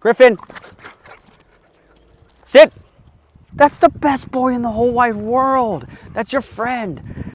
Griffin, sit. That's the best boy in the whole wide world. That's your friend.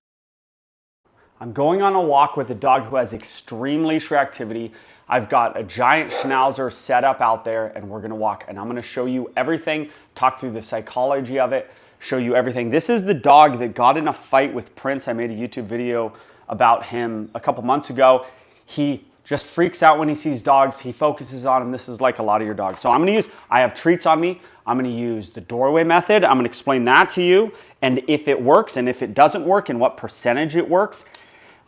I'm going on a walk with a dog who has extreme leash reactivity. I've got a giant schnauzer set up out there and we're gonna walk and I'm gonna show you everything, talk through the psychology of it, show you everything. This is the dog that got in a fight with Prince. I made a YouTube video about him a couple months ago. He just freaks out when he sees dogs. He focuses on them. This is like a lot of your dogs. So I have treats on me. I'm gonna use the doorway method. I'm gonna explain that to you and if it works and if it doesn't work and what percentage it works.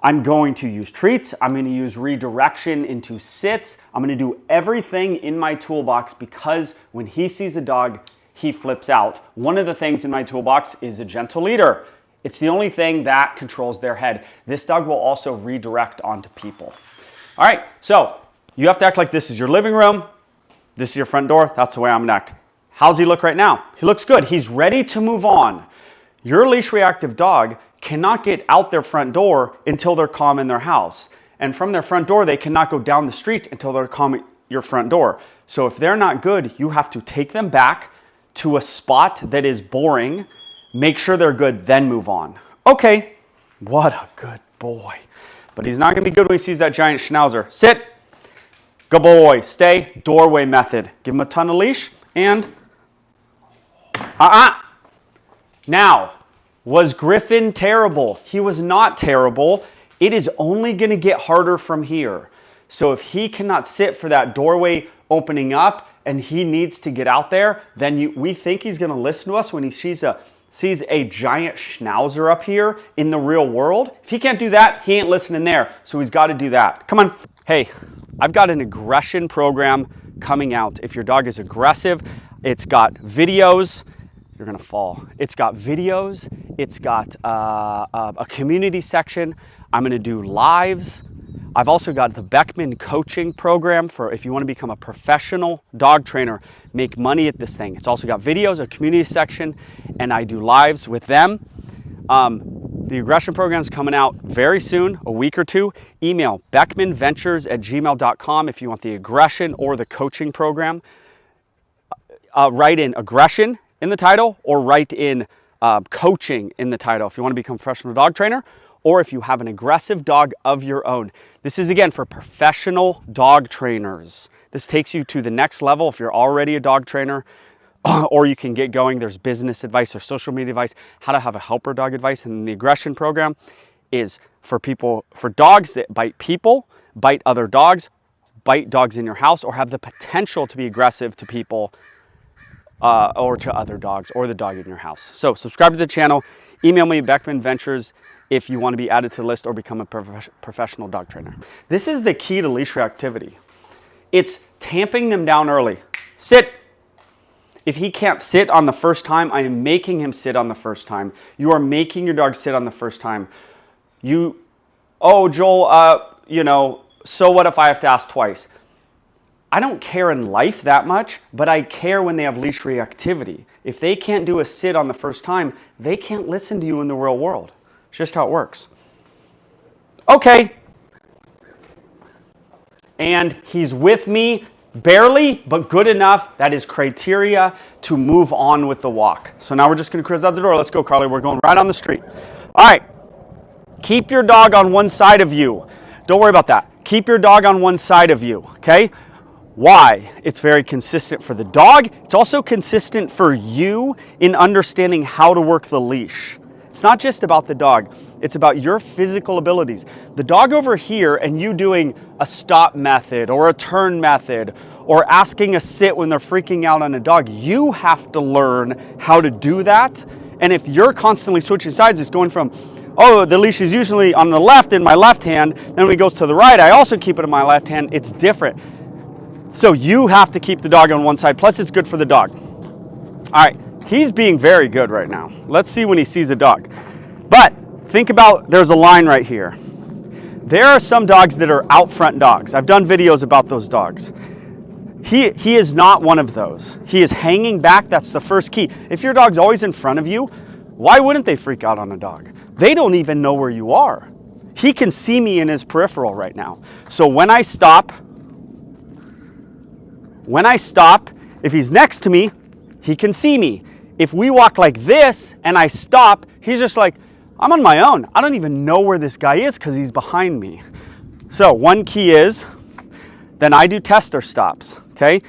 I'm going to use treats. I'm going to use redirection into sits. I'm going to do everything in my toolbox because when he sees a dog, he flips out. One of the things in my toolbox is a gentle leader. It's the only thing that controls their head. This dog will also redirect onto people. All right, so you have to act like this is your living room. This is your front door. That's the way I'm going to act. How's he look right now? He looks good. He's ready to move on. Your leash reactive dog cannot get out their front door until they're calm in their house. And from their front door, they cannot go down the street until they're calm at your front door. So if they're not good, you have to take them back to a spot that is boring, make sure they're good, then move on. Okay, what a good boy. But he's not gonna be good when he sees that giant schnauzer. Sit, good boy, stay, doorway method. Give him a ton of leash and Now, was Griffin terrible? He was not terrible. It is only going to get harder from here. So if he cannot sit for that doorway opening up and he needs to get out there, then we think he's going to listen to us when he sees a giant schnauzer up here in the real world. If he can't do that, he ain't listening there. So he's got to do that. Come on. Hey, I've got an aggression program coming out. If your dog is aggressive, it's got videos. You're gonna fall. It's got videos. It's got a community section. I'm gonna do lives. I've also got the Beckman coaching program for if you wanna become a professional dog trainer, make money at this thing. It's also got videos, a community section, and I do lives with them. The aggression program is coming out very soon, a week or two. Email beckmanventures@gmail.com if you want the aggression or the coaching program. Write in aggression in the title or write in coaching in the title if you want to become a professional dog trainer or if you have an aggressive dog of your own. This is again for professional dog trainers. This takes you to the next level if you're already a dog trainer or you can get going. There's business advice or social media advice, how to have a helper dog advice. And the aggression program is for dogs that bite people, bite other dogs, bite dogs in your house or have the potential to be aggressive to people or to other dogs or the dog in your house. So subscribe to the channel, email me Beckman Ventures if you want to be added to the list or become a professional dog trainer. This is the key to leash reactivity. It's tamping them down early. Sit. If he can't sit on the first time, I am making him sit on the first time. You are making your dog sit on the first time. Oh, Joel, so what if I have to ask twice? I don't care in life that much, but I care when they have leash reactivity. If they can't do a sit on the first time, they can't listen to you in the real world. It's just how it works. Okay. And he's with me barely, but good enough. That is criteria to move on with the walk. So now we're just going to cruise out the door. Let's go, Carly. We're going right on the street. All right. Keep your dog on one side of you. Don't worry about that. Keep your dog on one side of you, okay? Why? It's very consistent for the dog. It's also consistent for you in understanding how to work the leash. It's not just about the dog. It's about your physical abilities. The dog over here and you doing a stop method or a turn method or asking a sit when they're freaking out on a dog, you have to learn how to do that. And if you're constantly switching sides, it's going from, oh, the leash is usually on the left in my left hand, then when it goes to the right, I also keep it in my left hand. It's different. So you have to keep the dog on one side, plus it's good for the dog. All right, he's being very good right now. Let's see when he sees a dog. But think about, there's a line right here. There are some dogs that are out front dogs. I've done videos about those dogs. He is not one of those. He is hanging back, that's the first key. If your dog's always in front of you, why wouldn't they freak out on a dog? They don't even know where you are. He can see me in his peripheral right now. So when I stop, When I stop, if he's next to me, he can see me. If we walk like this and I stop, he's just like, I'm on my own. I don't even know where this guy is because he's behind me. So one key is, then I do tester stops, okay?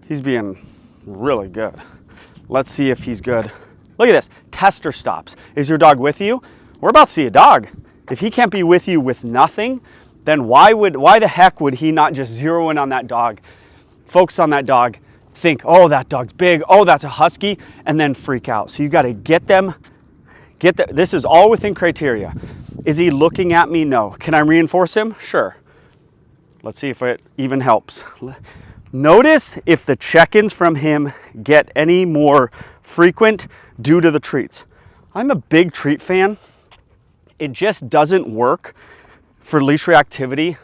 He's being really good. Let's see if he's good. Look at this, tester stops. Is your dog with you? We're about to see a dog. If he can't be with you with nothing, then why the heck would he not just zero in on that dog, focus on that dog, think, oh, that dog's big, oh, that's a husky, and then freak out. So you got to get them, this is all within criteria. Is he looking at me? No. Can I reinforce him? Sure. Let's see if it even helps. Notice if the check-ins from him get any more frequent due to the treats. I'm a big treat fan. It just doesn't work for leash reactivity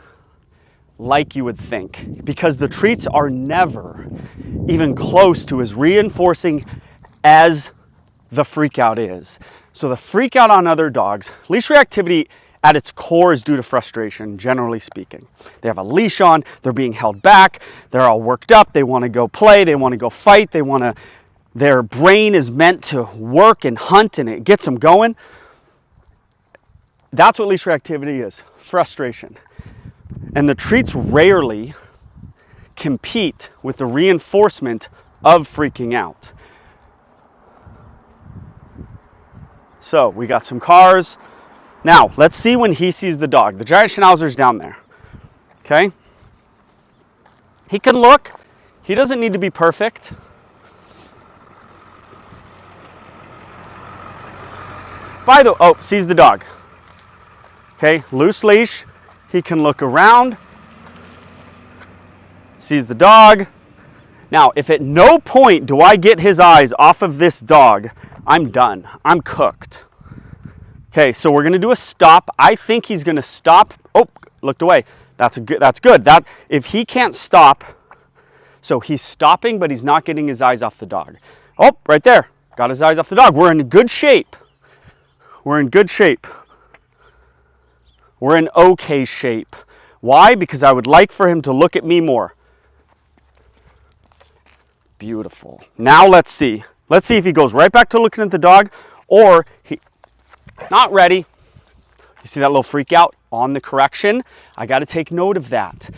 like you would think, because the treats are never even close to as reinforcing as the freak out is. So the freak out on other dogs, leash reactivity at its core is due to frustration, generally speaking. They have a leash on, they're being held back, they're all worked up, they want to go play, they want to go fight, their brain is meant to work and hunt, and it gets them going. That's what leash reactivity is, frustration. And the treats rarely compete with the reinforcement of freaking out. So we got some cars. Now, let's see when he sees the dog. The giant schnauzer's down there, okay? He can look. He doesn't need to be perfect. Sees the dog. Okay, loose leash. He can look around, sees the dog. Now, if at no point do I get his eyes off of this dog, I'm done. I'm cooked. Okay, so we're gonna do a stop. I think he's gonna stop. Oh, looked away. That's good. If he can't stop, so he's stopping, but he's not getting his eyes off the dog. Oh, right there. Got his eyes off the dog. We're in good shape. We're in good shape. We're in okay shape. Why? Because I would like for him to look at me more. Beautiful. Now let's see. Let's see if he goes right back to looking at the dog, or he not ready. You see that little freak out on the correction? I got to take note of that.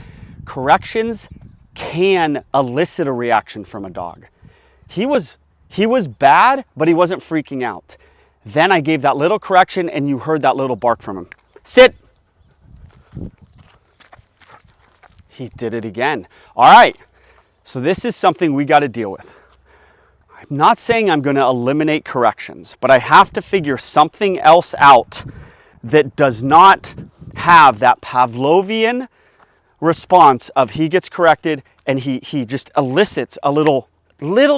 Corrections can elicit a reaction from a dog. He was bad, but he wasn't freaking out. Then I gave that little correction and you heard that little bark from him. Sit. He did it again. All right. So this is something we got to deal with. I'm not saying I'm going to eliminate corrections, but I have to figure something else out that does not have that Pavlovian response of he gets corrected and he just elicits a little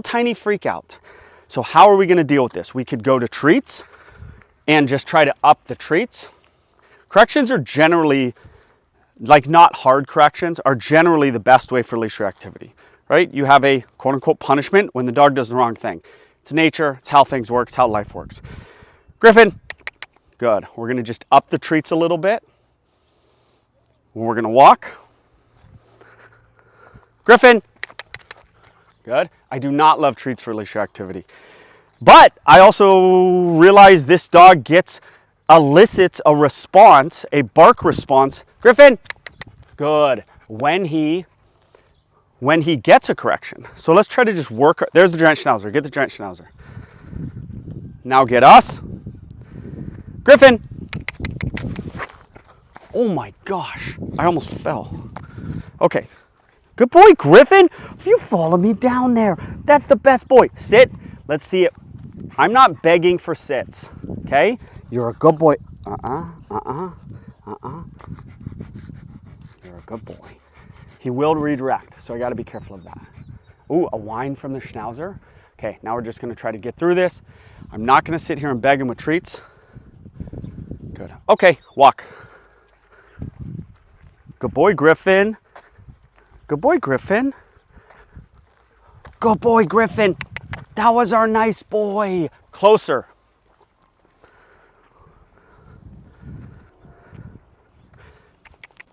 tiny freak out. So how are we going to deal with this? We could go to treats and just try to up the treats. Corrections are generally, like not hard corrections, are generally the best way for leash reactivity, right? You have a quote unquote punishment when the dog does the wrong thing. It's nature, it's how things work, it's how life works. Griffin, good. We're gonna just up the treats a little bit. We're gonna walk. Griffin, good. I do not love treats for leash reactivity. But I also realize this dog elicits a response, a bark response. Griffin, good. When he gets a correction. So let's try to just work. There's the giant schnauzer. Get the giant schnauzer. Now get us. Griffin. Oh my gosh. I almost fell. Okay. Good boy, Griffin. If you follow me down there, that's the best boy. Sit. Let's see it. I'm not begging for sits. Okay? You're a good boy. You're a good boy. He will redirect, so I got to be careful of that. Ooh, a whine from the schnauzer. Okay, now we're just going to try to get through this. I'm not going to sit here and beg him with treats. Good. Okay, walk. Good boy, Griffin. Good boy, Griffin. Good boy, Griffin. That was our nice boy. Closer.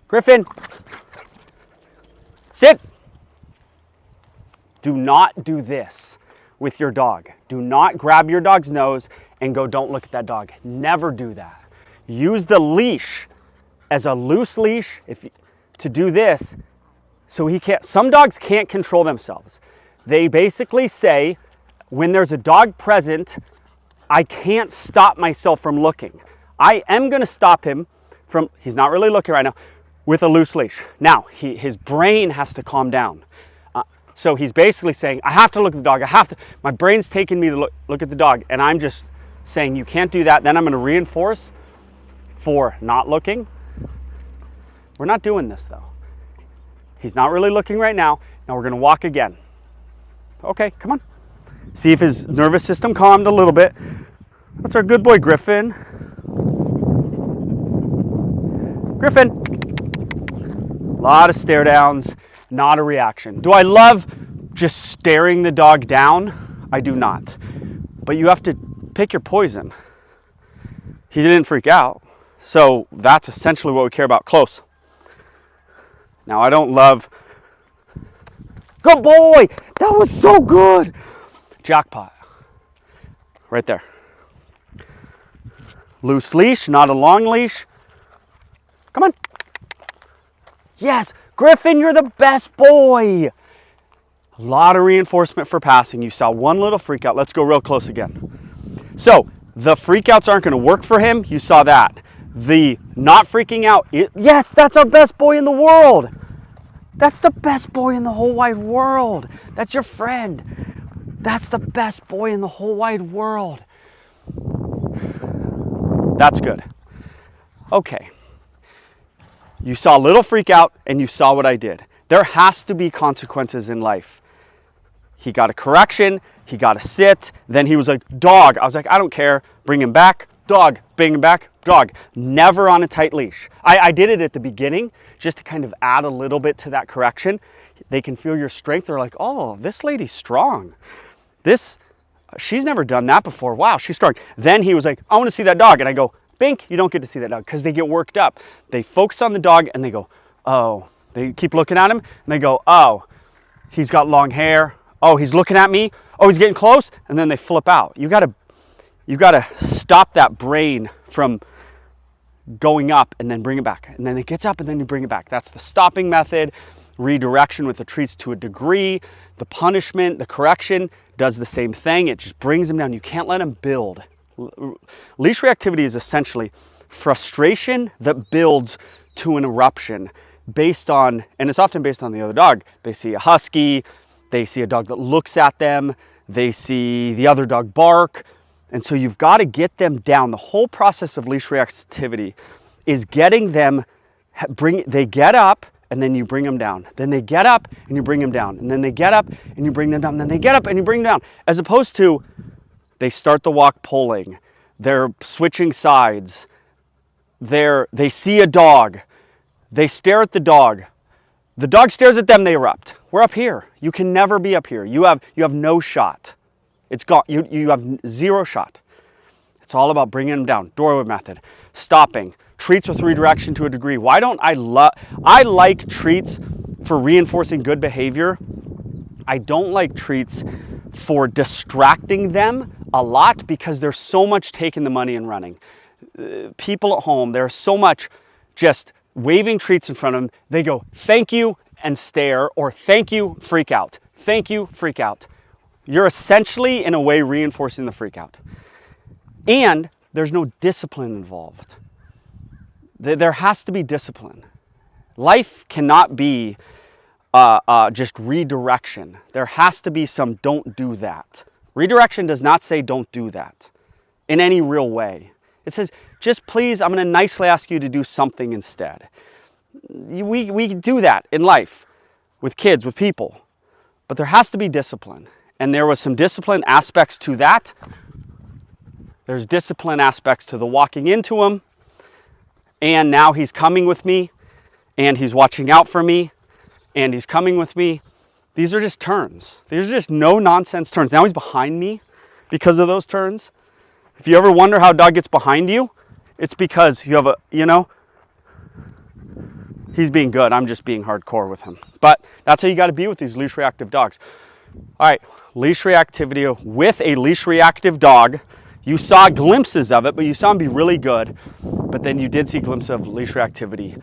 Griffin. Sit. Do not do this with your dog. Do not grab your dog's nose and go, don't look at that dog. Never do that. Use the leash as a loose leash to do this so he can't. Some dogs can't control themselves. They basically say, when there's a dog present, I can't stop myself from looking. I am going to stop him from, he's not really looking right now, with a loose leash. Now, his brain has to calm down. So he's basically saying, I have to look at the dog. My brain's taking me to look at the dog. And I'm just saying, you can't do that. Then I'm going to reinforce for not looking. We're not doing this though. He's not really looking right now. Now we're going to walk again. Okay, come on. See if his nervous system calmed a little bit. That's our good boy, Griffin. Griffin. A lot of stare downs, not a reaction. Do I love just staring the dog down? I do not. But you have to pick your poison. He didn't freak out. So that's essentially what we care about. Close. Now I don't love, good boy, that was so good. Jackpot, right there. Loose leash, not a long leash. Come on. Yes, Griffin, you're the best boy. A lot of reinforcement for passing. You saw one little freak out. Let's go real close again. So the freakouts aren't going to work for him. You saw that. The not freaking out, yes, that's our best boy in the world. That's the best boy in the whole wide world. That's your friend. That's the best boy in the whole wide world. That's good. Okay. You saw a little freak out and you saw what I did. There has to be consequences in life. He got a correction, he got a sit, then he was like, dog. I was like, I don't care, bring him back, dog, bring him back, dog. Never on a tight leash. I did it at the beginning just to kind of add a little bit to that correction. They can feel your strength. They're like, oh, this lady's strong. She's never done that before. Wow, she's strong. Then he was like, I want to see that dog. And I go, Bink, you don't get to see that dog, because they get worked up. They focus on the dog and they go, oh. They keep looking at him and they go, oh, he's got long hair. Oh, he's looking at me. Oh, he's getting close. And then they flip out. You gotta stop that brain from going up and then bring it back. And then it gets up and then you bring it back. That's the stopping method. Redirection with the treats to a degree. The punishment, the correction does the same thing. It just brings him down. You can't let him build. Leash reactivity is essentially frustration that builds to an eruption based on, and it's often based on the other dog. They see a husky, they see a dog that looks at them, they see the other dog bark, and so you've got to get them down. The whole process of leash reactivity is getting them, they get up and then you bring them down. Then they get up and you bring them down. And then they get up and you bring them down. Then they get up and you bring them down. As opposed to, they start the walk pulling, they're switching sides, they see a dog, they stare at the dog stares at them, they erupt. We're up here. You can never be up here. You have no shot. It's gone. You have zero shot. It's all about bringing them down. Doorway method, stopping, treats with redirection to a degree. Why don't I like treats for reinforcing good behavior. I don't like treats for distracting them a lot, because there's so much taking the money and running. People at home, there's so much just waving treats in front of them. They go, thank you, and stare, or thank you, freak out. Thank you, freak out. You're essentially, in a way, reinforcing the freak out. And there's no discipline involved. There has to be discipline. Life cannot be just redirection. There has to be some don't do that. Redirection does not say don't do that in any real way. It says, just please, I'm going to nicely ask you to do something instead. We do that in life, with kids, with people. But there has to be discipline. And there was some discipline aspects to that. There's discipline aspects to the walking into him. And now he's coming with me. And he's watching out for me. And he's coming with me. These are just turns. These are just no nonsense turns. Now he's behind me because of those turns. If you ever wonder how a dog gets behind you, it's because you have he's being good. I'm just being hardcore with him. But that's how you got to be with these leash reactive dogs. All right, leash reactivity with a leash reactive dog. You saw glimpses of it, but you saw him be really good. But then you did see glimpses of leash reactivity